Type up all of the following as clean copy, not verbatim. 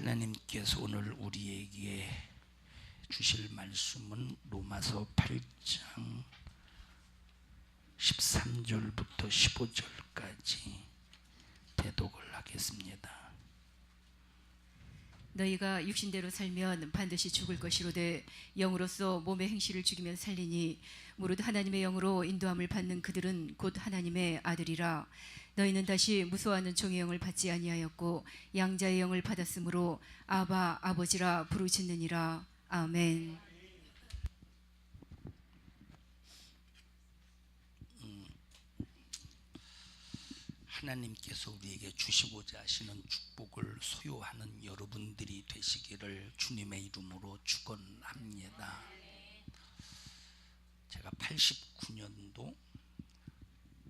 하나님께서 오늘 우리에게 주실 말씀은 로마서 8장 13절부터 15절까지 대독을 하겠습니다. 너희가 육신대로 살면 반드시 죽을 것이로되 영으로서 몸의 행실을 죽이면 살리니 무릇 하나님의 영으로 인도함을 받는 그들은 곧 하나님의 아들이라. 너희는 다시 무서워하는 종의 영을 받지 아니하였고 양자의 영을 받았으므로 아바 아버지라 부르짖느니라. 아멘. 하나님께서 우리에게 주시고자 하시는 축복을 소유하는 여러분들이 되시기를 주님의 이름으로 축원합니다. 제가 89년도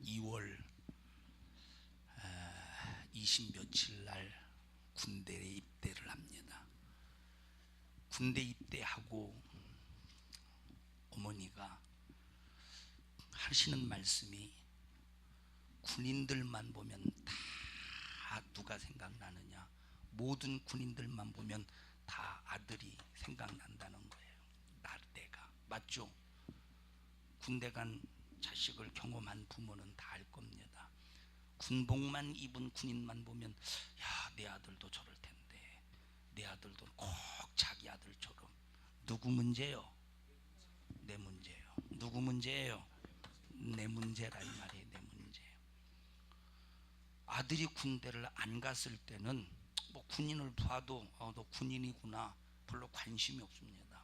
2월 20 며칠 날 군대에 입대를 합니다. 군대 입대하고 어머니가 하시는 말씀이 군인들만 보면 다 누가 생각나느냐, 모든 군인들만 보면 다 아들이 생각난다는 거예요. 내가 맞죠? 군대 간 자식을 경험한 부모는 다 알 겁니다. 군복만 입은 군인만 보면 야, 내 아들도 저럴 텐데, 내 아들도 꼭 자기 아들처럼. 누구 문제요? 내 문제요. 누구 문제예요? 내 문제라 이 말이에요. 내 문제. 아들이 군대를 안 갔을 때는 뭐 군인을 봐도 너 군인이구나 별로 관심이 없습니다.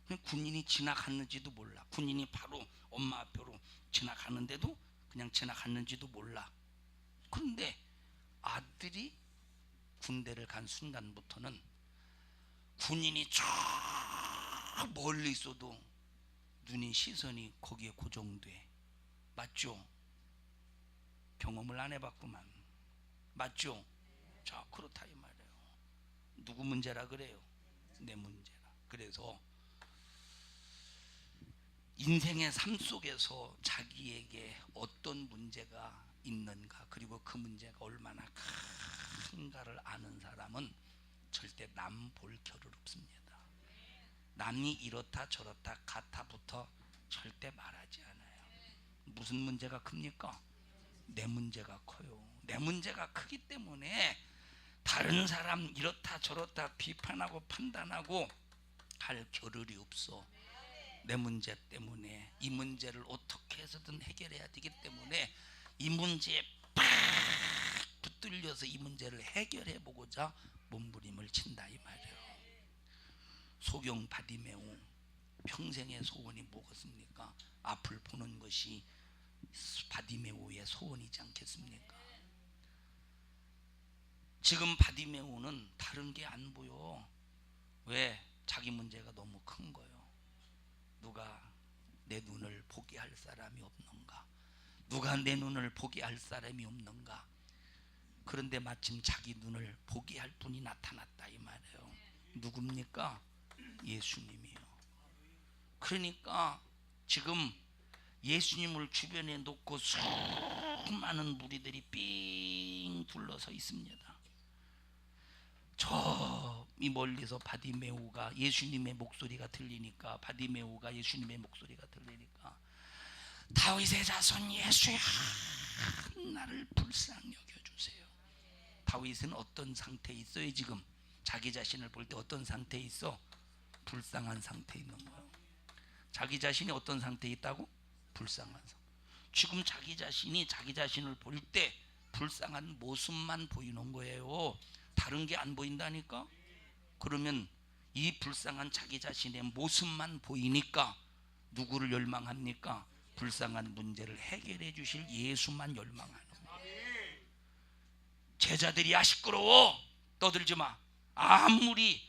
그냥 군인이 지나갔는지도 몰라. 군인이 바로 엄마 앞으로 지나가는데도 그냥 지나갔는지도 몰라. 그런데 아들이 군대를 간 순간부터는 군인이 저 멀리 있어도 눈이 시선이 거기에 고정돼. 맞죠? 경험을 안 해봤구만. 맞죠? 자, 그렇다 이 말이에요. 누구 문제라 그래요? 내 문제라. 그래서 인생의 삶 속에서 자기에게 어떤 문제가 있는가, 그리고 그 문제가 얼마나 큰가를 아는 사람은 절대 남 볼 겨를 없습니다. 남이 이렇다 저렇다 같아부터 절대 말하지 않아요. 무슨 문제가 큽니까? 내 문제가 커요. 내 문제가 크기 때문에 다른 사람 이렇다 저렇다 비판하고 판단하고 할 겨를이 없어. 내 문제 때문에 이 문제를 어떻게 해서든 해결해야 되기 때문에 이 문제에 팍 붙들려서 이 문제를 해결해 보고자 몸부림을 친다 이 말이에요. 소경 바디메오 평생의 소원이 뭐겠습니까? 앞을 보는 것이 바디메오의 소원이지 않겠습니까? 지금 바디메오는 다른 게 안 보여. 왜? 자기 문제가 너무 큰 거예요. 누가 내 눈을 보게 할 사람이 없는가? 누가 내 눈을 보게 할 사람이 없는가? 그런데 마침 자기 눈을 보게 할 분이 나타났다 이 말이에요. 누굽니까? 예수님이요. 그러니까 지금 예수님을 주변에 놓고 수많은 무리들이 삥 둘러서 있습니다. 저 멀리서 바디메오가 예수님의 목소리가 들리니까, 바디메오가 예수님의 목소리가 들리니까, 다윗의 자손 예수야, 나를 불쌍히 여겨주세요. 다윗은 어떤 상태에 있어요? 지금 자기 자신을 볼 때 어떤 상태에 있어? 불쌍한 상태에 있는 거예요. 자기 자신이 어떤 상태에 있다고? 불쌍한 상태. 지금 자기 자신이 자기 자신을 볼 때 불쌍한 모습만 보이는 거예요. 다른 게 안 보인다니까? 그러면 이 불쌍한 자기 자신의 모습만 보이니까 누구를 열망합니까? 불쌍한 문제를 해결해 주실 예수만 열망하는 거예요. 제자들이 야 시끄러워 떠들지 마. 아무리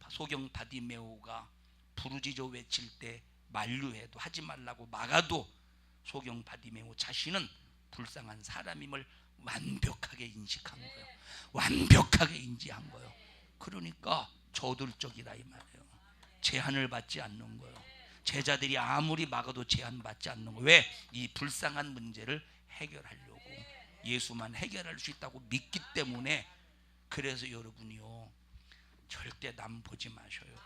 소경 바디메오가 부르짖어 외칠 때 만류해도 하지 말라고 막아도 소경 바디메오 자신은 불쌍한 사람임을 완벽하게 인식한 거예요. 완벽하게 인지한 거예요. 그러니까 저돌적이다 이 말이에요. 제한을 받지 않는 거예요. 제자들이 아무리 막아도 제한받지 않는 거예요. 왜? 이 불쌍한 문제를 해결하려고 예수만 해결할 수 있다고 믿기 때문에. 그래서 여러분이요, 절대 남 보지 마셔요.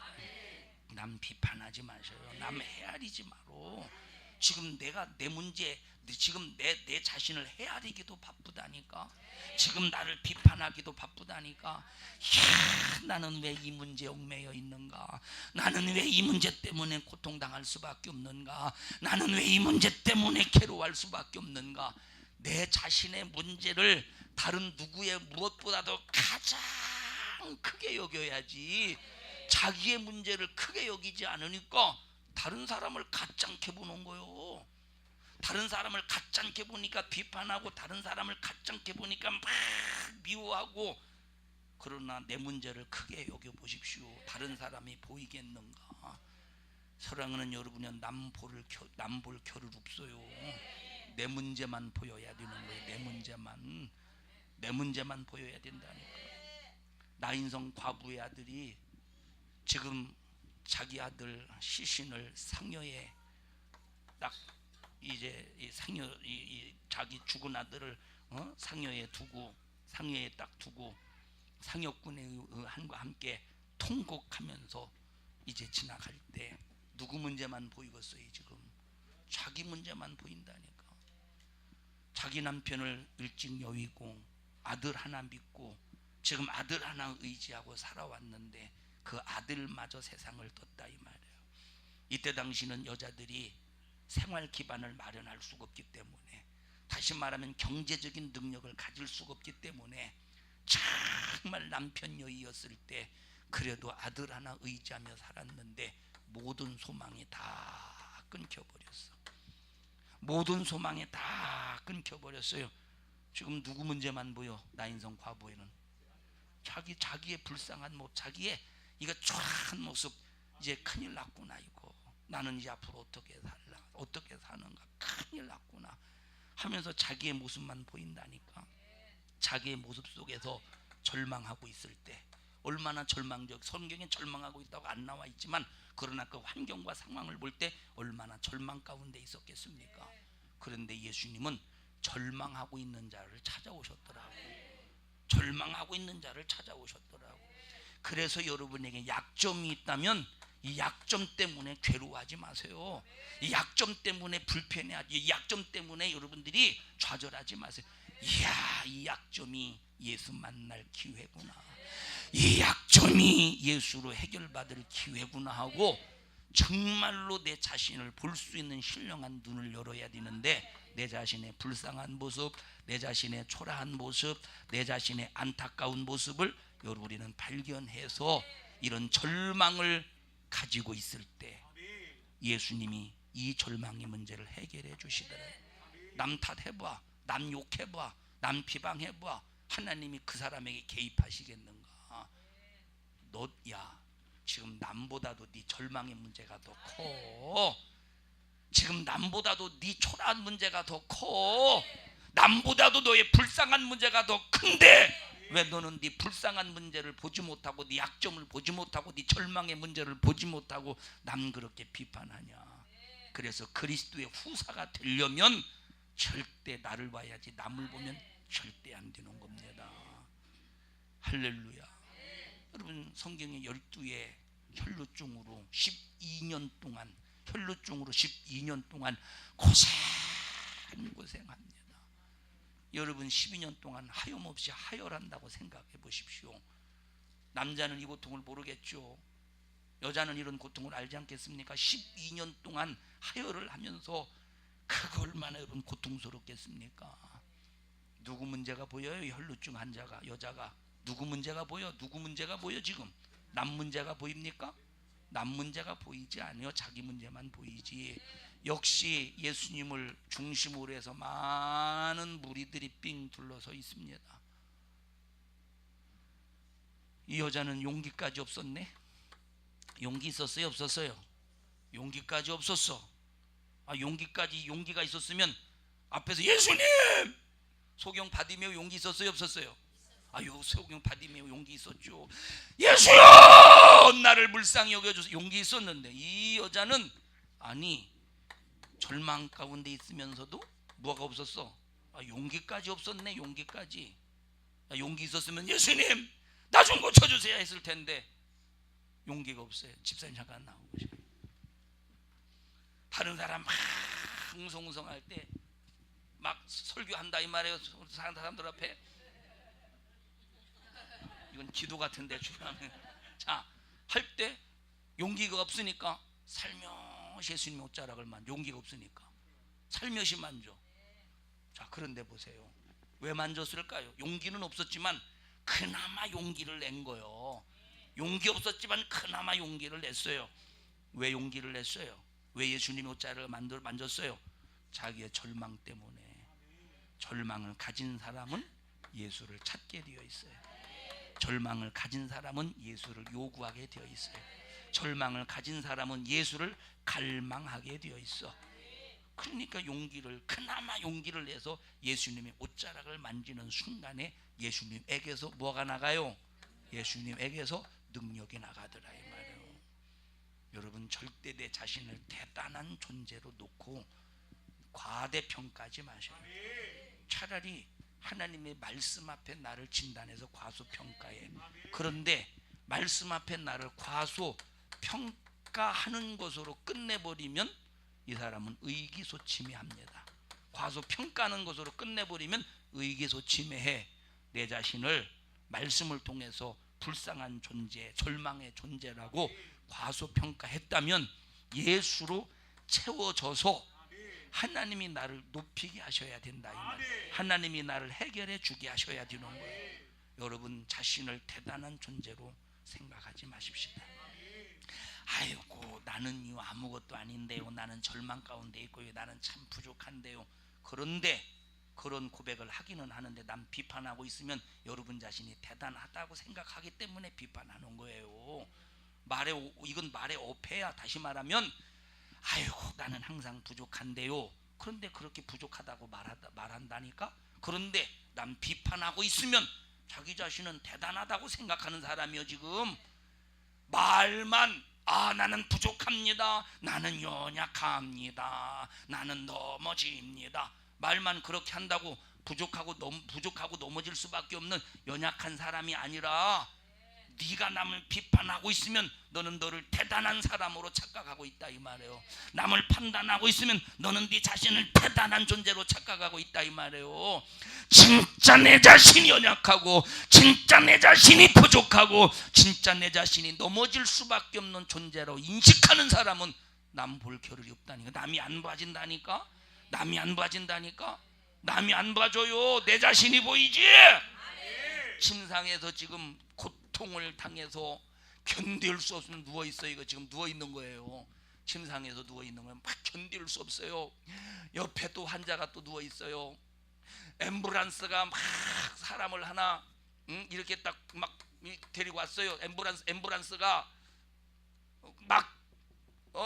남 비판하지 마셔요. 남 헤아리지 마로. 지금 내가 내 문제, 지금 내 자신을 헤아리기도 바쁘다니까. 지금 나를 비판하기도 바쁘다니까. 야, 나는 왜 이 문제에 얽매여 있는가? 나는 왜 이 문제 때문에 고통당할 수밖에 없는가? 나는 왜 이 문제 때문에 괴로워할 수밖에 없는가? 내 자신의 문제를 다른 누구의 무엇보다도 가장 크게 여겨야지. 자기의 문제를 크게 여기지 않으니까 다른 사람을 가짜게 보는 거요. 다른 사람을 가짜게 보니까 비판하고, 다른 사람을 가짜게 보니까 막 미워하고. 그러나 내 문제를 크게 여겨보십시오. 다른 사람이 보이겠는가? 사랑하는 여러분은 남 볼 겨를 없어요. 내 문제만 보여야 되는 거예요. 내 문제만 보여야 된다니까. 나인성 과부의 아들이 지금 자기 아들 시신을 상여에 딱 이제 자기 죽은 아들을 상여에 딱 두고 상여꾼의 한과 함께 통곡하면서 이제 지나갈 때 누구 문제만 보이겠어요? 지금 자기 문제만 보인다니까. 자기 남편을 일찍 여의고 아들 하나 믿고 지금 아들 하나 의지하고 살아왔는데 그 아들마저 세상을 떴다 이 말이에요. 이때 당시는 여자들이 생활 기반을 마련할 수가 없기 때문에, 다시 말하면 경제적인 능력을 가질 수가 없기 때문에 정말 남편 여의였을 때 그래도 아들 하나 의지하며 살았는데 모든 소망이 다 끊겨버렸어. 모든 소망이 다 끊겨버렸어요. 지금 누구 문제만 보여? 나인성 과부에는 자기의 불쌍한 모습, 자기의 이거 초라한 모습. 이제 큰일 났구나. 이거 나는 이제 앞으로 어떻게 사는가, 큰일 났구나 하면서 자기의 모습만 보인다니까. 자기의 모습 속에서 절망하고 있을 때 얼마나 절망적, 성경에 절망하고 있다고 안 나와 있지만 그러나 그 환경과 상황을 볼 때 얼마나 절망 가운데 있었겠습니까? 그런데 예수님은 절망하고 있는 자를 찾아오셨더라고. 절망하고 있는 자를 찾아오셨더라고. 그래서 여러분에게 약점이 있다면 이 약점 때문에 괴로워하지 마세요. 이 약점 때문에 불편해하지, 이 약점 때문에 여러분들이 좌절하지 마세요. 이야, 이 약점이 예수 만날 기회구나, 이 약점이 예수로 해결받을 기회구나 하고 정말로 내 자신을 볼 수 있는 신령한 눈을 열어야 되는데, 내 자신의 불쌍한 모습, 내 자신의 초라한 모습, 내 자신의 안타까운 모습을 우리는 발견해서 이런 절망을 가지고 있을 때 예수님이 이 절망의 문제를 해결해 주시더래요. 남 탓해봐, 남 욕해봐, 남 비방해봐, 하나님이 그 사람에게 개입하시겠는가? 야, 지금 남보다도 네 절망의 문제가 더 커. 지금 남보다도 네 초라한 문제가 더 커. 남보다도 너의 불쌍한 문제가 더 큰데 왜 너는 네 불쌍한 문제를 보지 못하고, 네 약점을 보지 못하고, 네 절망의 문제를 보지 못하고 남 그렇게 비판하냐? 그래서 그리스도의 후사가 되려면 절대 나를 봐야지 남을 보면 절대 안 되는 겁니다. 할렐루야. 여러분, 성경의 12의 혈루증으로 12년 동안 고생합니다. 여러분 12년 동안 하염없이 하혈한다고 생각해 보십시오. 남자는 이 고통을 모르겠죠. 여자는 이런 고통을 알지 않겠습니까? 12년 동안 하혈을 하면서 그거 얼마나 여러분 고통스럽겠습니까? 누구 문제가 보여요? 혈루증 환자가, 여자가 누구 문제가 보여? 누구 문제가 보여? 지금 남 문제가 보입니까? 남 문제가 보이지 않아요. 자기 문제만 보이지. 역시 예수님을 중심으로 해서 많은 무리들이 삥 둘러서 있습니다. 이 여자는 용기까지 없었네. 용기 있었어요? 없었어요? 용기까지 없었어. 용기가 있었으면 앞에서 예수님! 소경 바디메오 용기 있었어요? 없었어요? 소경 바디메오 용기 있었죠. 예수여! 나를 불쌍히 여겨줘서 용기 있었는데, 이 여자는 절망 가운데 있으면서도 뭐가 없었어? 용기까지 없었네. 용기 있었으면 예수님, 나 좀 고쳐주세요 했을 텐데 용기가 없어요. 집사님 잠깐 나오고 계셔요. 다른 사람 막 웅성웅성할 때 막 설교한다 이 말이에요. 사람들 앞에. 이건 기도 같은데 주하면 자, 할 때 용기가 없으니까 살며시 예수님의 옷자락을 만져. 용기가 없으니까 살며시 만져. 자, 그런데 보세요. 왜 만졌을까요? 용기는 없었지만 그나마 용기를 낸 거예요. 용기 없었지만 그나마 용기를 냈어요. 왜 용기를 냈어요? 왜 예수님의 옷자락을 만졌어요? 자기의 절망 때문에. 절망을 가진 사람은 예수를 찾게 되어 있어요. 절망을 가진 사람은 예수를 요구하게 되어 있어요. 절망을 가진 사람은 예수를 갈망하게 되어 있어. 그러니까 그나마 용기를 내서 예수님의 옷자락을 만지는 순간에 예수님에게서 뭐가 나가요? 예수님에게서 능력이 나가더라 이 말이에요. 여러분, 절대 내 자신을 대단한 존재로 놓고 과대평가하지 마셔요. 차라리 하나님의 말씀 앞에 나를 진단해서 과소평가해. 그런데 말씀 앞에 나를 과소평가하는 것으로 끝내버리면 이 사람은 의기소침해합니다. 과소평가하는 것으로 끝내버리면 의기소침해해. 내 자신을 말씀을 통해서 불쌍한 존재, 절망의 존재라고 과소평가했다면 예수로 채워져서 하나님이 나를 높이게 하셔야 된다 이 말이에요. 하나님이 나를 해결해 주게 하셔야 되는 거예요. 여러분, 자신을 대단한 존재로 생각하지 마십시오. 아이고, 나는 아무것도 아닌데요, 나는 절망 가운데 있고요, 나는 참 부족한데요. 그런데 그런 고백을 하기는 하는데 남 비판하고 있으면 여러분 자신이 대단하다고 생각하기 때문에 비판하는 거예요. 이건 말의 어폐야. 다시 말하면 아이고, 나는 항상 부족한데요. 그런데 그렇게 부족하다고 말한다니까. 그런데 남 비판하고 있으면 자기 자신은 대단하다고 생각하는 사람이요. 지금 말만 나는 부족합니다, 나는 연약합니다, 나는 넘어집니다. 말만 그렇게 한다고 부족하고 넘어질 수밖에 없는 연약한 사람이 아니라 네가 남을 비판하고 있으면 너는 너를 대단한 사람으로 착각하고 있다 이 말이에요. 남을 판단하고 있으면 너는 네 자신을 대단한 존재로 착각하고 있다 이 말이에요. 진짜 내 자신이 연약하고 진짜 내 자신이 부족하고 진짜 내 자신이 넘어질 수밖에 없는 존재로 인식하는 사람은 남 볼 겨를이 없다니까. 남이 안 봐진다니까. 남이 안 봐진다니까. 남이 안 봐줘요. 내 자신이 보이지. 침상에서 지금 고통을 당해서 견딜 수 없으면 누워있어요. 이거 지금 누워있는 거예요. 침상에서 누워있는 거예요. 막 견딜 수 없어요. 옆에 또 환자가 또 누워있어요. 앰뷸런스가 막 사람을 하나 이렇게 딱 막 데리고 왔어요. 앰뷸런스가 막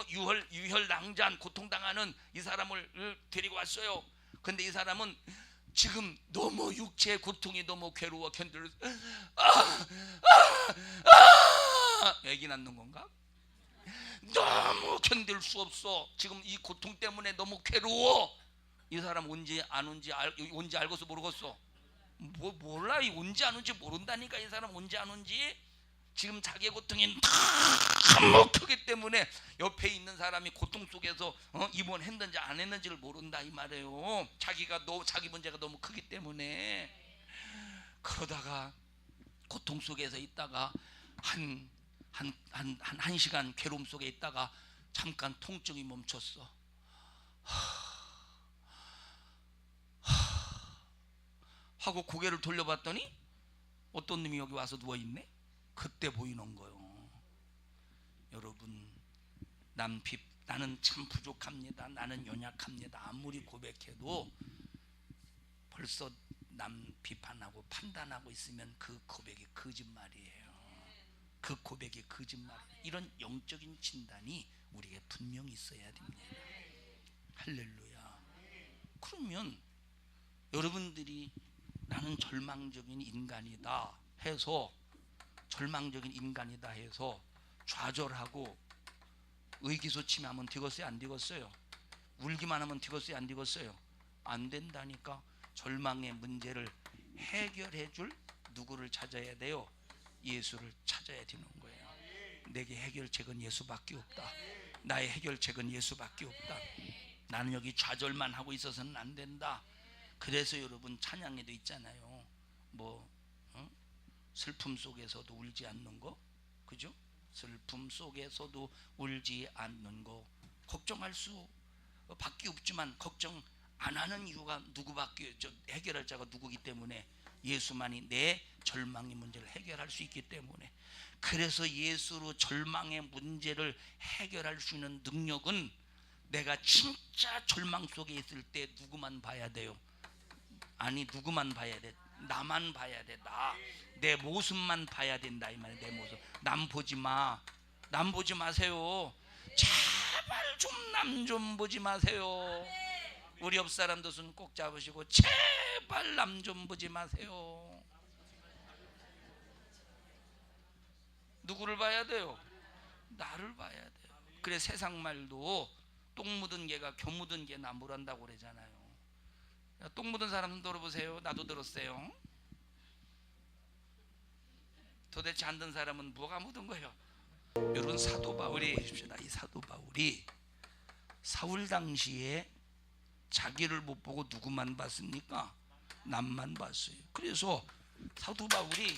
유혈 낭잔 고통당하는 이 사람을 데리고 왔어요. 근데 이 사람은 지금 너무 육체의 고통이 너무 괴로워 견딜 애기 낳는 건가? 너무 견딜 수 없어. 지금 이 고통 때문에 너무 괴로워. 이 사람 온지 안 온지 온지 알고서 모르겠어. 몰라. 이 온지 안 온지 모른다니까. 이 사람 온지 안 온지. 지금 자기의 고통이 너무 크기 때문에 옆에 있는 사람이 고통 속에서 입원했는지 안 했는지를 모른다 이 말이에요. 자기 문제가 너무 크기 때문에. 그러다가 고통 속에서 있다가 한 시간 괴로움 속에 있다가 잠깐 통증이 멈췄어. 하고 고개를 돌려봤더니 어떤 놈이 여기 와서 누워있네. 그때 보이는 거예요. 여러분, 나는 참 부족합니다, 나는 연약합니다 아무리 고백해도 벌써 남 비판하고 판단하고 있으면 그 고백이 거짓말이에요. 그 고백이 거짓말이에요. 이런 영적인 진단이 우리에게 분명히 있어야 됩니다. 할렐루야. 그러면 여러분들이 나는 절망적인 인간이다 해서 좌절하고 의기소침하면 되겠어요? 안 되겠어요? 울기만 하면 되겠어요? 안 되겠어요? 안 된다니까. 절망의 문제를 해결해 줄 누구를 찾아야 돼요? 예수를 찾아야 되는 거예요. 내게 해결책은 예수밖에 없다. 나의 해결책은 예수밖에 없다. 나는 여기 좌절만 하고 있어서는 안 된다. 그래서 여러분 찬양에도 있잖아요. 뭐 슬픔 속에서도 울지 않는 거, 그죠? 슬픔 속에서도 울지 않는 거. 걱정할 수 밖에 없지만 걱정 안 하는 이유가 누구밖에 해결할 자가 누구기 때문에 예수만이 내 절망의 문제를 해결할 수 있기 때문에. 그래서 예수로 절망의 문제를 해결할 수 있는 능력은 내가 진짜 절망 속에 있을 때 누구만 봐야 돼요? 아니 누구만 봐야 돼? 나만 봐야 돼. 내 모습만 봐야 된다 이 말이야. 내 모습. 남 보지 마. 남 보지 마세요. 제발 좀 남 좀 보지 마세요. 우리 옆 사람도 손 꼭 잡으시고 제발 남 좀 보지 마세요. 누구를 봐야 돼요? 나를 봐야 돼요. 그래 세상 말도 똥 묻은 개가 겨 묻은 개 나무란다고 그러잖아요. 똥 묻은 사람 들어보세요. 나도 들었어요. 도대체 안 든 사람은 뭐가 묻은 거예요? 이런 사도 바울이 해줍시다. 이 사도 바울이 사울 당시에 자기를 못 보고 누구만 봤습니까? 남만 봤어요. 그래서 사도 바울이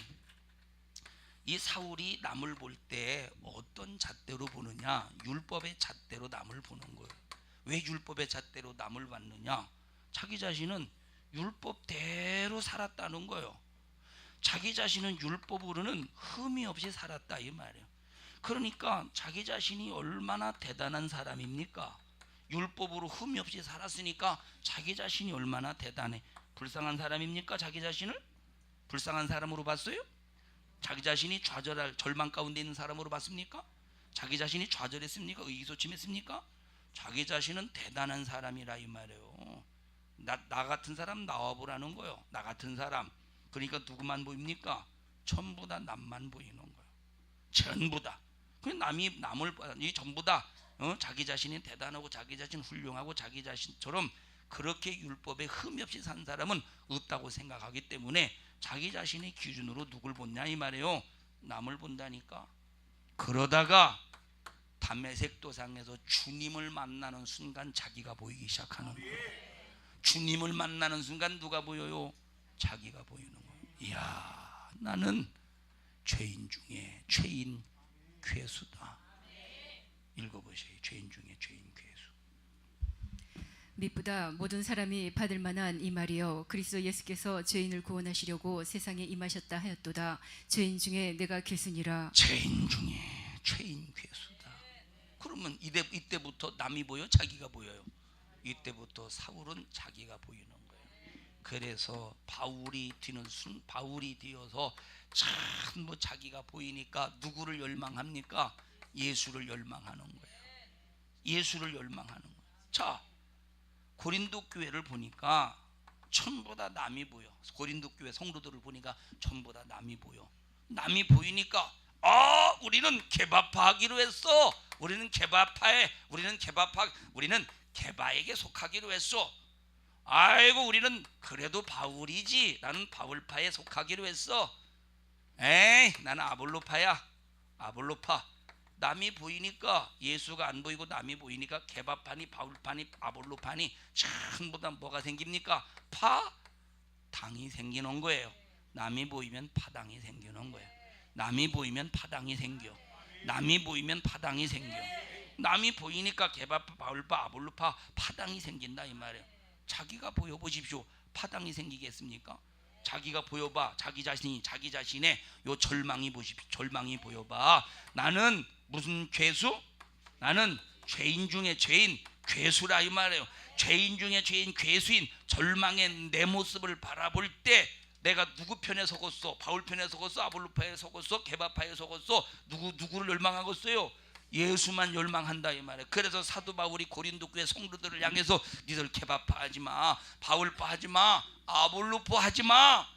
이 사울이 남을 볼 때 어떤 잣대로 보느냐? 율법의 잣대로 남을 보는 거예요. 왜 율법의 잣대로 남을 봤느냐? 자기 자신은 율법대로 살았다는 거예요. 자기 자신은 율법으로는 흠이 없이 살았다 이 말이에요. 그러니까 자기 자신이 얼마나 대단한 사람입니까? 율법으로 흠이 없이 살았으니까 자기 자신이 얼마나 대단해. 불쌍한 사람입니까? 자기 자신을 불쌍한 사람으로 봤어요? 자기 자신이 좌절할 절망 가운데 있는 사람으로 봤습니까? 자기 자신이 좌절했습니까? 의기소침했습니까? 자기 자신은 대단한 사람이라 이 말이에요. 나 같은 사람 나와보라는 거예요. 나 같은 사람. 그러니까 누구만 보입니까? 전부 다 남만 보이는 거예요. 전부 다. 그 남이 남을 이 전부 다 자기 자신이 대단하고 자기 자신 훌륭하고 자기 자신처럼 그렇게 율법에 흠이 없이 산 사람은 없다고 생각하기 때문에 자기 자신의 기준으로 누굴 본냐 이 말이에요. 남을 본다니까. 그러다가 담메색 도상에서 주님을 만나는 순간 자기가 보이기 시작하는 거예요. 주님을 만나는 순간 누가 보여요? 자기가 보이는 거예요. 이야, 나는 죄인 중에 죄인 괴수다. 읽어보세요. 죄인 중에 죄인 괴수. 밑보다 모든 사람이 받을 만한 이 말이요 그리스도 예수께서 죄인을 구원하시려고 세상에 임하셨다 하였도다. 죄인 중에 내가 괴수니라. 죄인 중에 죄인 괴수다. 그러면 이때부터 남이 보여? 자기가 보여요? 이때부터 사울은 자기가 보이는 거예요. 그래서 바울이 되어서 전부 자기가 보이니까 누구를 열망합니까? 예수를 열망하는 거예요. 예수를 열망하는 거예요. 자, 고린도 교회를 보니까 전부 다 남이 보여. 고린도 교회 성도들을 보니까 전부 다 남이 보여. 남이 보이니까 우리는 개바파하기로 했어. 우리는 개바에게 속하기로 했어. 아이고 우리는 그래도 바울이지. 나는 바울파에 속하기로 했어. 에이 나는 아볼로파야. 아볼로파. 남이 보이니까 예수가 안 보이고 남이 보이니까 개바파니 바울파니 아볼로파니 전부 다 뭐가 생깁니까? 파당이 생기는 거예요. 남이 보이면 파당이 생기는 거예요. 남이 보이면 파당이 생겨. 남이 보이면 파당이 생겨. 남이 보이니까 개바파 바울파 아볼로파 파당이 생긴다 이 말이에요. 자기가 보여보십시오. 파당이 생기겠습니까? 자기가 보여봐. 자기 자신의 요 절망이 보십시오. 절망이 보여봐. 나는 무슨 괴수? 나는 죄인 중에 죄인 괴수라 이 말이에요. 죄인 중에 죄인 괴수인 절망의 내 모습을 바라볼 때 내가 누구 편에 서겠어? 바울 편에 서겠어? 아볼로파에 서겠어? 개바파에 서겠어? 누구를 열망하겠어요? 예수만 열망한다 이 말이에요. 그래서 사도 바울이 고린도 교회 성도들을 향해서 니들 개바파 하지마, 바울파 하지마, 아볼로파 하지마,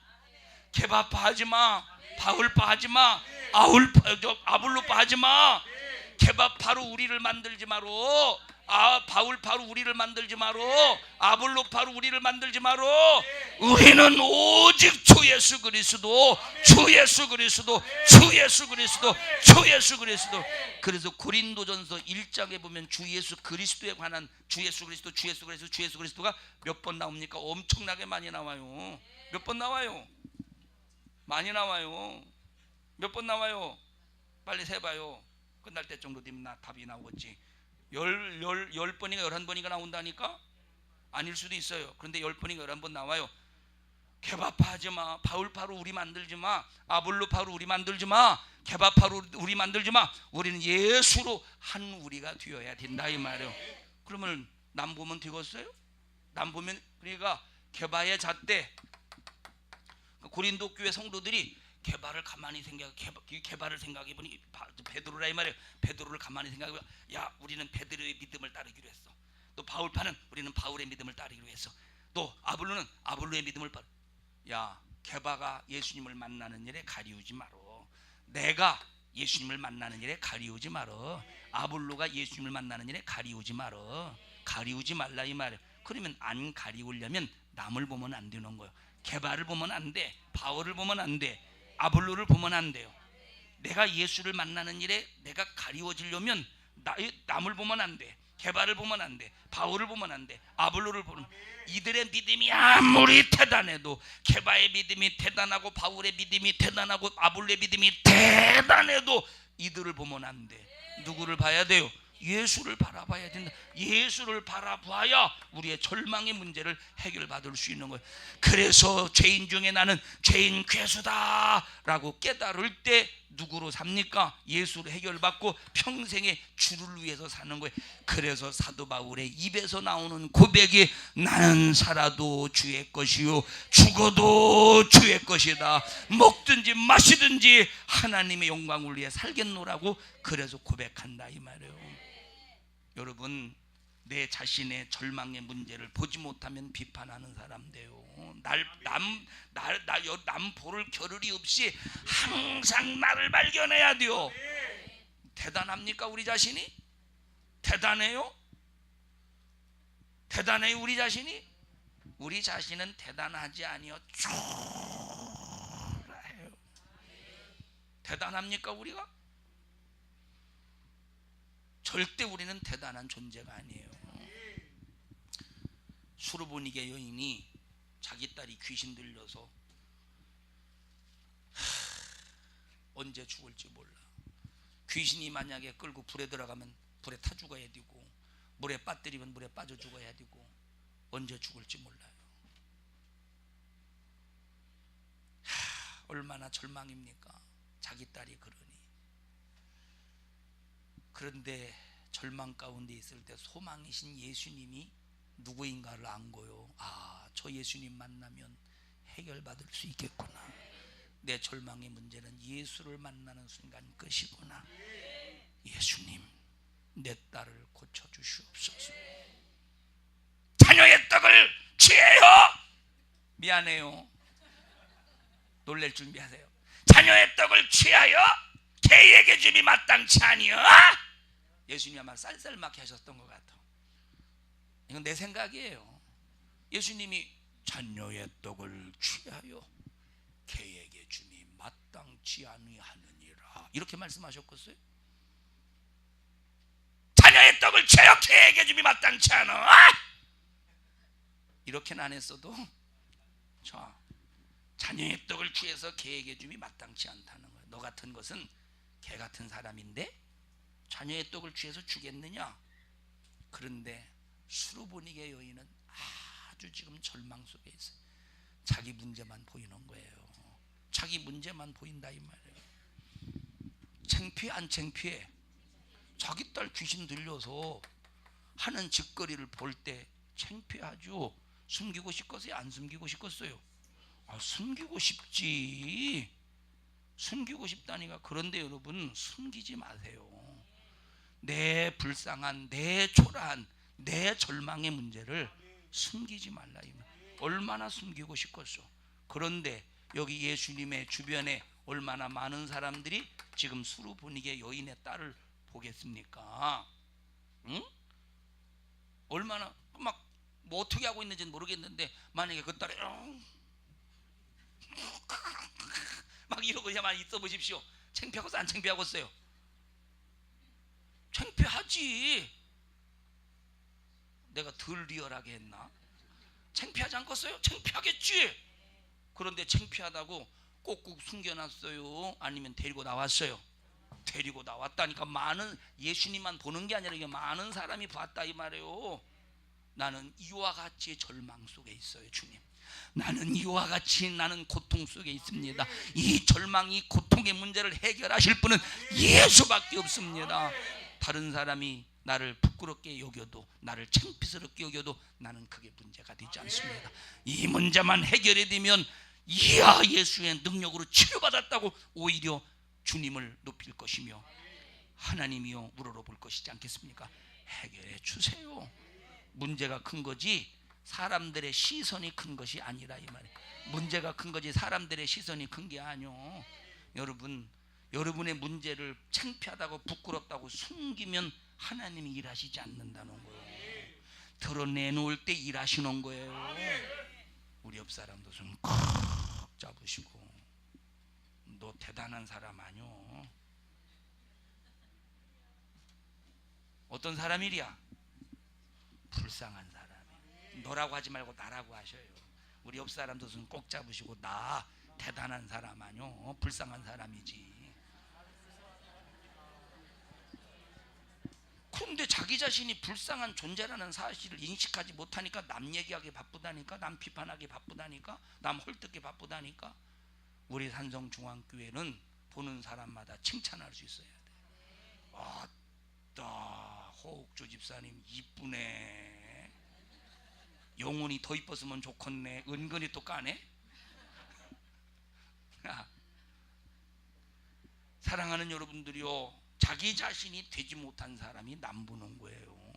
개바파 하지마, 바울파 하지마, 아볼로파 하지마. 개바파로 우리를 만들지 마로. 바울파로 우리를 만들지 마로, 아볼로파로 우리를 만들지 마로. 우리는 오직 주 예수 그리스도, 주 예수 그리스도, 주 예수 그리스도, 주 예수 그리스도. 그래서 고린도전서 1장에 보면 주 예수 그리스도에 관한 주 예수 그리스도, 주 예수 그리스도, 주 예수 그리스도가 몇 번 나옵니까? 엄청나게 많이 나와요. 몇 번 나와요? 많이 나와요. 몇 번 나와요? 빨리 세봐요. 끝날 때 정도 되면 답이 나오겠지. 10번인가 11번인가 나온다니까? 아닐 수도 있어요. 그런데 10번인가 11번 나와요. 개바파하지 마. 바울파로 우리 만들지 마. 아볼로파로 우리 만들지 마. 개바파로 우리 만들지 마. 우리는 예수로 한 우리가 되어야 된다 이 말이에요. 그러면 남 보면 되겠어요? 남 보면, 그러니까 개바의 잣대, 고린도 교회 성도들이 개발을 가만히 개발을 생각해 보니 베드로라 이 말이에요. 베드로를 가만히 생각해 보니, 야, 우리는 베드로의 믿음을 따르기로 했어. 또 바울파는 우리는 바울의 믿음을 따르기로 했어. 또 아볼로는 아볼로의 믿음을 따르. 야, 개바가 예수님을 만나는 일에 가리우지 마로. 내가 예수님을 만나는 일에 가리우지 마로. 아볼로가 예수님을 만나는 일에 가리우지 마로. 가리우지 말라 이 말이에요. 그러면 안 가리우려면 남을 보면 안 되는 거예요. 개바를 보면 안 돼. 바울을 보면 안 돼. 아볼로를 보면 안 돼요. 내가 예수를 만나는 일에 내가 가리워지려면 남을 보면 안 돼. 개바를 보면 안 돼. 바울을 보면 안 돼. 아볼로를 보면. 이들의 믿음이 아무리 대단해도, 개바의 믿음이 대단하고 바울의 믿음이 대단하고 아볼로의 믿음이 대단해도 이들을 보면 안 돼. 누구를 봐야 돼요? 예수를 바라봐야 된다. 예수를 바라봐야 우리의 절망의 문제를 해결받을 수 있는 거예요. 그래서 죄인 중에 나는 죄인 괴수다 라고 깨달을 때 누구로 삽니까? 예수로 해결받고 평생에 주를 위해서 사는 거예요. 그래서 사도 바울의 입에서 나오는 고백이 나는 살아도 주의 것이요 죽어도 주의 것이다. 먹든지 마시든지 하나님의 영광을 위해 살겠노라고 그래서 고백한다 이 말이에요. 여러분, 내 자신의 절망의 문제를 보지 못하면 비판하는 사람 돼요. 남 보를 겨를이 없이 항상 나를 발견해야 돼요. 대단합니까 우리 자신이? 대단해요? 대단해요 우리 자신이? 우리 자신은 대단하지 아니요 초라해요. 대단합니까 우리가? 절대 우리는 대단한 존재가 아니에요. 수르보니게 여인이 자기 딸이 귀신 들려서 언제 죽을지 몰라. 귀신이 만약에 끌고 불에 들어가면 불에 타 죽어야 되고, 물에 빠뜨리면 물에 빠져 죽어야 되고, 언제 죽을지 몰라요. 얼마나 절망입니까? 자기 딸이 그러니. 그런데 절망 가운데 있을 때 소망이신 예수님이 누구인가를 안 거요. 저 예수님 만나면 해결받을 수 있겠구나. 내 절망의 문제는 예수를 만나는 순간 끝이구나. 예수님, 내 딸을 고쳐주시옵소서. 자녀의 떡을 취해요. 미안해요. 놀랄 준비하세요. 자녀의 떡을 취하여 개에게 줌이 마땅치 아니여. 예수님이 아마 쌀쌀맞게 하셨던 것 같아. 이건 내 생각이에요. 예수님이 자녀의 떡을 취하여 개에게 줌이 마땅치 아니하느니라 이렇게 말씀하셨겠어요? 자녀의 떡을 취하여 개에게 줌이 마땅치 않아. 이렇게는 안 했어도 자녀의 떡을 취해서 개에게 줌이 마땅치 않다는 거예요. 너 같은 것은 개 같은 사람인데 자녀의 떡을 취해서 주겠느냐? 그런데 수르보니게 여인은 아주 지금 절망 속에 있어요. 자기 문제만 보이는 거예요. 자기 문제만 보인다 이 말이에요. 창피해 안 창피해? 자기 딸 귀신 들려서 하는 짓거리를 볼 때 창피하죠. 숨기고 싶겠어요? 안 숨기고 싶겠어요? 숨기고 싶지. 숨기고 싶다니까. 그런데 여러분, 숨기지 마세요. 내 불쌍한, 내 초라한, 내 절망의 문제를 숨기지 말라. 얼마나 숨기고 싶겠어. 그런데 여기 예수님의 주변에 얼마나 많은 사람들이 지금 수르보니게 여인의 딸을 보겠습니까? 응? 얼마나 막 뭐 어떻게 하고 있는지는 모르겠는데 만약에 그 딸이 막 이러고 그냥 있어 보십시오. 창피하고서 안 창피하겠어요? 창피하지. 내가 덜 리얼하게 했나? 창피하지 않겠어요? 창피하겠지. 그런데 창피하다고 꼭꼭 숨겨놨어요? 아니면 데리고 나왔어요? 데리고 나왔다니까. 많은, 예수님만 보는 게 아니라 이게 많은 사람이 봤다 이 말이에요. 나는 이와 같이 절망 속에 있어요. 주님, 나는 이와 같이 나는 고통 속에 있습니다. 이 절망, 이 고통의 문제를 해결하실 분은 예수밖에 없습니다. 다른 사람이 나를 부끄럽게 여겨도, 나를 창피스럽게 여겨도 나는 그게 문제가 되지 않습니다. 이 문제만 해결이 되면 이야, 예수의 능력으로 치료받았다고 오히려 주님을 높일 것이며 하나님이여 우러러볼 것이지 않겠습니까? 해결해 주세요. 문제가 큰 거지 사람들의 시선이 큰 것이 아니라 이 말이에요. 문제가 큰 거지 사람들의 시선이 큰 게 아니요. 여러분, 여러분의 문제를 창피하다고 부끄럽다고 숨기면 하나님이 일하시지 않는다는 거예요. 드러내놓을 때 일하시는 거예요. 우리 옆 사람도 손 콕 잡으시고, 너 대단한 사람 아니오. 어떤 사람이랴? 불쌍한 사람이. 너라고 하지 말고 나라고 하셔요. 우리 옆 사람도 손 꼭 잡으시고, 나 대단한 사람 아니오. 불쌍한 사람이지. 그런데 자기 자신이 불쌍한 존재라는 사실을 인식하지 못하니까 남 얘기하기 바쁘다니까, 남 비판하기 바쁘다니까, 남 헐뜯기 바쁘다니까. 우리 산성중앙교회는 보는 사람마다 칭찬할 수 있어야 돼. 아따, 호옥조 집사님 이쁘네. 영혼이 더 이뻤으면 좋겠네. 은근히 또 까네. 사랑하는 여러분들이요, 자기 자신이 되지 못한 사람이 남 보는 거예요.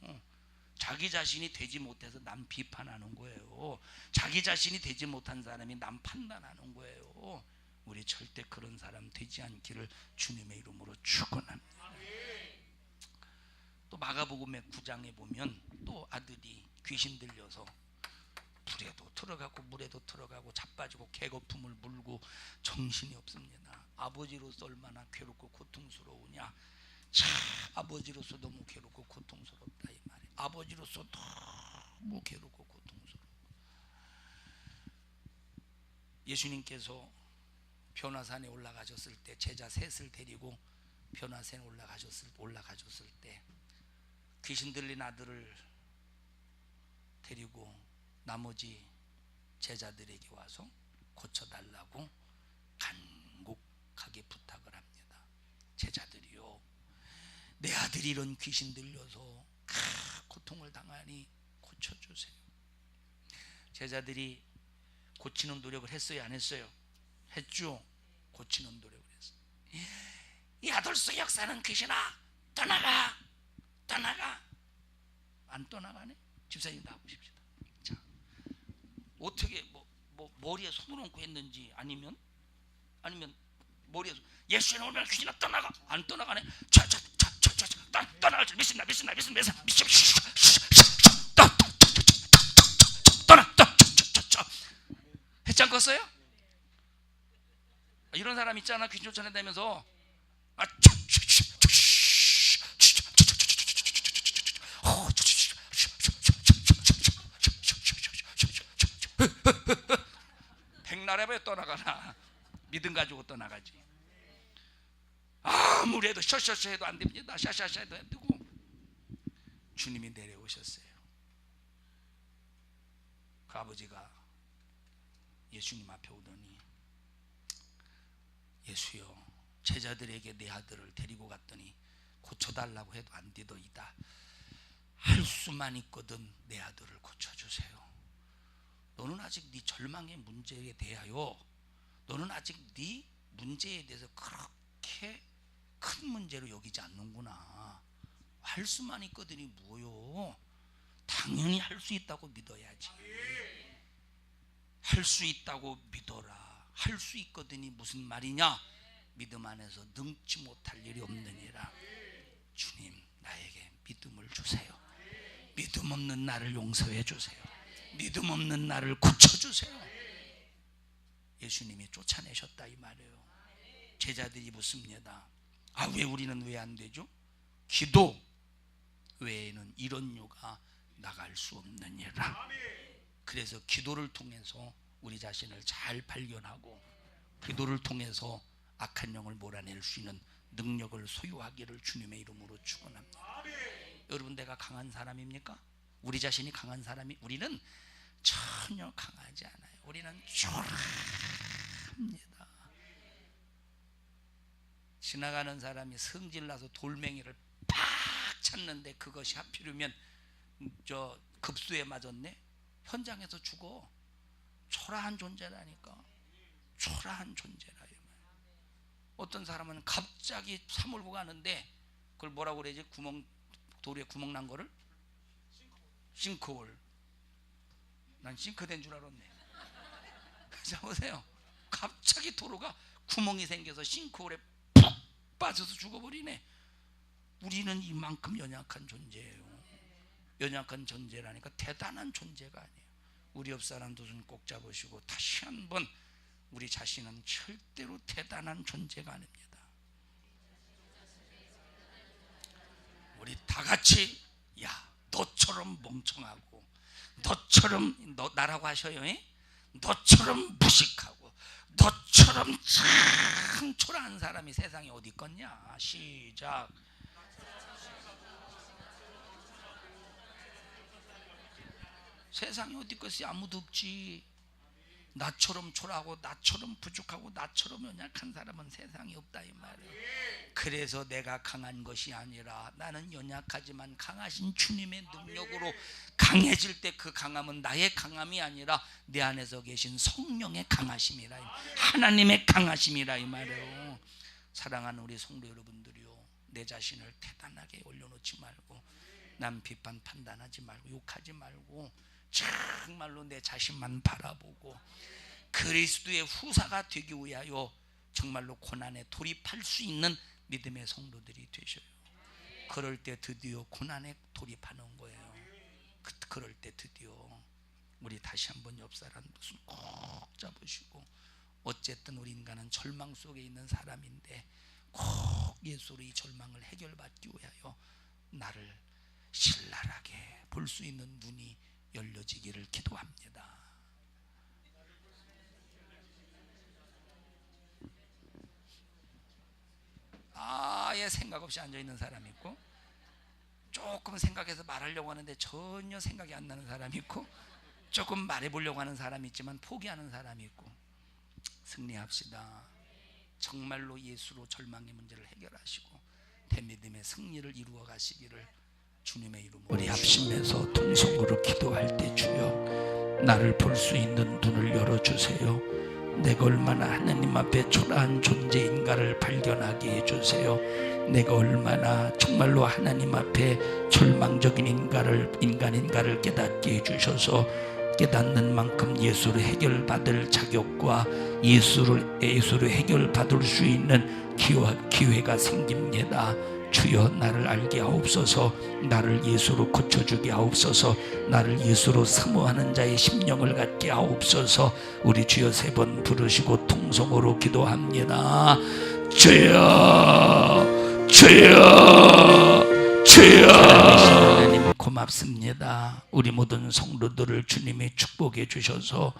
자기 자신이 되지 못해서 남 비판하는 거예요. 자기 자신이 되지 못한 사람이 남 판단하는 거예요. 우리 절대 그런 사람 되지 않기를 주님의 이름으로 축원합니다. 또 마가복음의 9장에 보면 또 아들이 귀신 들려서 불에도 들어가고 물에도 들어가고 자빠지고 개거품을 물고 정신이 없습니다. 아버지로서 얼마나 괴롭고 고통스러우냐. 참, 아버지로서 너무 괴롭고 고통스럽다 이 말이에요. 아버지로서 너무 괴롭고 고통스러워. 예수님께서 변화산에 올라가셨을 때, 제자 셋을 데리고 변화산에 올라가셨을 때 귀신 들린 아들을 데리고 나머지 제자들에게 와서 고쳐달라고 간곡하게 부탁을 합니다. 제자들이요, 내 아들이 이런 귀신 들려서 고통을 당하니 고쳐주세요. 제자들이 고치는 노력을 했어요, 안 했어요? 했죠. 고치는 노력을 했어요. 야돌스 역사는 귀신아 떠나가, 떠나가. 안 떠나가네. 집사님 나와보십시다. 자, 어떻게 머리에 손을 얹고 했는지, 아니면 머리에 예수의 오늘 귀신아 떠나가. 안 떠나가네. 떠나갈 줄 믿습니다. 떠나. 했지 않겠어요? 이런 사람 있잖아. 귀신 쫓아낸다면서 백나라에 떠나가나. 믿음 가지고 떠나가지. 아무리 해도 셔셔셔 해도 안 됩니다. 샤샤샤 해도 안 되고. 주님이 내려오셨어요. 그 아버지가 예수님 앞에 오더니, 예수여, 제자들에게 내 아들을 데리고 갔더니 고쳐달라고 해도 안 되더이다. 할 수만 있거든 내 아들을 고쳐주세요. 너는 아직 네 절망의 문제에 대하여, 너는 아직 네 문제에 대해서 그렇게 큰 문제로 여기지 않는구나. 할 수만 있거든이 뭐요? 당연히 할 수 있다고 믿어야지. 할 수 있다고 믿어라. 할 수 있거든이 무슨 말이냐? 믿음 안에서 능치 못할 일이 없느니라. 주님, 나에게 믿음을 주세요. 믿음 없는 나를 용서해 주세요. 믿음 없는 나를 고쳐주세요. 예수님이 쫓아내셨다 이 말이에요. 제자들이 묻습니다. 아, 왜 우리는 왜 안 되죠? 기도 외에는 이런 유가 나갈 수 없느니라. 그래서 기도를 통해서 우리 자신을 잘 발견하고 기도를 통해서 악한 영을 몰아낼 수 있는 능력을 소유하기를 주님의 이름으로 축원합니다. 여러분, 내가 강한 사람입니까? 우리 자신이 강한 사람이? 우리는 전혀 강하지 않아요. 우리는 초라합니다. 지나가는 사람이 성질나서 돌멩이를 팍 찼는데 그것이 하필이면 저 급수에 맞았네? 현장에서 죽어. 초라한 존재라니까. 초라한 존재라. 어떤 사람은 갑자기 사물고 가는데 그걸 뭐라고 그러지? 도로에 구멍 난 거를? 싱크홀. 난 싱크대인 줄 알았네. 자, 보세요. 갑자기 도로가 구멍이 생겨서 싱크홀에 푹 빠져서 죽어버리네. 우리는 이만큼 연약한 존재예요. 연약한 존재라니까 대단한 존재가 아니에요. 우리 옆 사람도 좀 꼭 잡으시고 다시 한번 우리 자신은 절대로 대단한 존재가 아닙니다. 우리 다 같이 야, 너처럼 멍청하고 너처럼 나라고 하셔요. 너처럼 무식하고 너처럼 참 초라한 사람이 세상에 어디 있겠냐. 시작. 세상에 어디 있겠어요? 아무도 없지. 나처럼 초라하고 나처럼 부족하고 나처럼 연약한 사람은 세상에 없다 이 말이에요. 그래서 내가 강한 것이 아니라 나는 연약하지만 강하신 주님의 능력으로 강해질 때 그 강함은 나의 강함이 아니라 내 안에서 계신 성령의 강하심이라, 하나님의 강하심이라 이 말이에요. 사랑하는 우리 성도 여러분들이요, 내 자신을 대단하게 올려놓지 말고 남 비판 판단하지 말고 욕하지 말고 정말로 내 자신만 바라보고 그리스도의 후사가 되기 위하여 정말로 고난에 돌입할 수 있는 믿음의 성도들이 되셔요. 그럴 때 드디어 고난에 돌입하는 거예요. 그럴 때 드디어 우리 다시 한번 옆 사람 손 꼭 잡으시고, 어쨌든 우리 인간은 절망 속에 있는 사람인데 꼭 예수로 이 절망을 해결받기 위하여 나를 신랄하게 볼 수 있는 눈이 열려지기를 기도합니다. 아예 생각 없이 앉아있는 사람이 있고, 조금 생각해서 말하려고 하는데 전혀 생각이 안 나는 사람이 있고, 조금 말해보려고 하는 사람이 있지만 포기하는 사람이 있고. 승리합시다. 정말로 예수로 절망의 문제를 해결하시고 대믿음의 승리를 이루어 가시기를 주님의 이름으로. 우리 합심해서 통성으로 기도할 때 주여 나를 볼 수 있는 눈을 열어주세요. 내가 얼마나 하나님 앞에 초라한 존재인가를 발견하게 해주세요. 내가 얼마나 정말로 하나님 앞에 절망적인 인간인가를 깨닫게 해주셔서 깨닫는 만큼 예수를 해결받을 자격과 예수를 해결받을 수 있는 기회가 생깁니다. 주여 나를 알게 하옵소서. 나를 예수로 고쳐주게 하옵소서. 나를 예수로 사모하는 자의 심령을 갖게 하옵소서. 우리 주여 3번 부르시고 통성으로 기도합니다. 주여 주여 주여. 하나님 고맙습니다. 우리 모든 성도들을 주님이 축복해 주셔서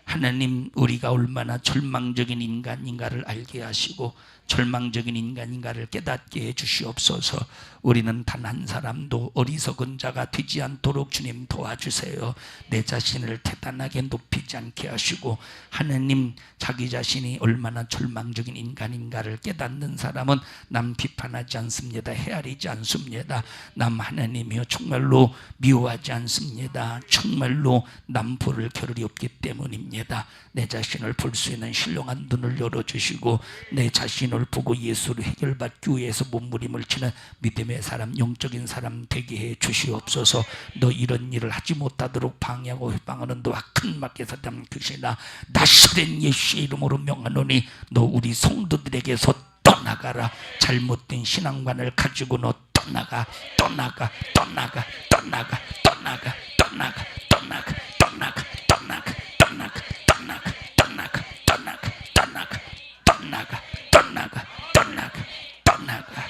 하나님, 우리가 얼마나 절망적인 인간인가를 알게 하시고 절망적인 인간인가를 깨닫게 해 주시옵소서. 우리는 단 한 사람도 어리석은 자가 되지 않도록 주님 도와주세요. 내 자신을 대단하게 높이지 않게 하시고, 하나님, 자기 자신이 얼마나 절망적인 인간인가를 깨닫는 사람은 남 비판하지 않습니다. 헤아리지 않습니다. 남 하나님이여 정말로 미워하지 않습니다. 정말로 남 볼을 겨를이 없기 때문입니다. 내 자신을 볼 수 있는 신령한 눈을 열어주시고 내 자신을 보고 예수를 해결받기 위해서 몸부림을 치는 믿음의 사람, 영적인 사람 되게 해 주시옵소서. 너 이런 일을 하지 못하도록 방해하고 회방하는 너와 큰 막에서 담 크시나 나사렛 예수의 이름으로 명하노니 너 우리 성도들에게서 떠나가라. 잘못된 신앙관을 가지고 너 나가 또 나가 또 나가 또 나가 또 나가 또 나가 또 나가 또 나가 또 나가 또 나가 또 나가 또 나가 또 나가 또 나가 또 나가 또 나가 또 나가 또 나가.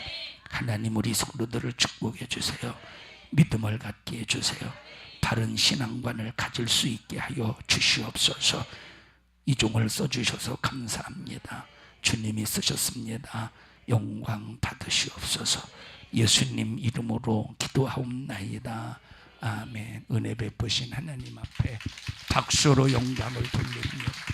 하나님 우리 성도들을 축복해 주세요. 믿음을 갖게 해 주세요. 바른 신앙관을 가질 수 있게 하여 주시옵소서. 이 종을 써주셔서 감사합니다. 주님이 쓰셨습니다. 영광 받으시옵소서. 예수님 이름으로 기도하옵나이다. 아멘. 은혜 베푸신 하나님 앞에 박수로 영광을 돌립니다.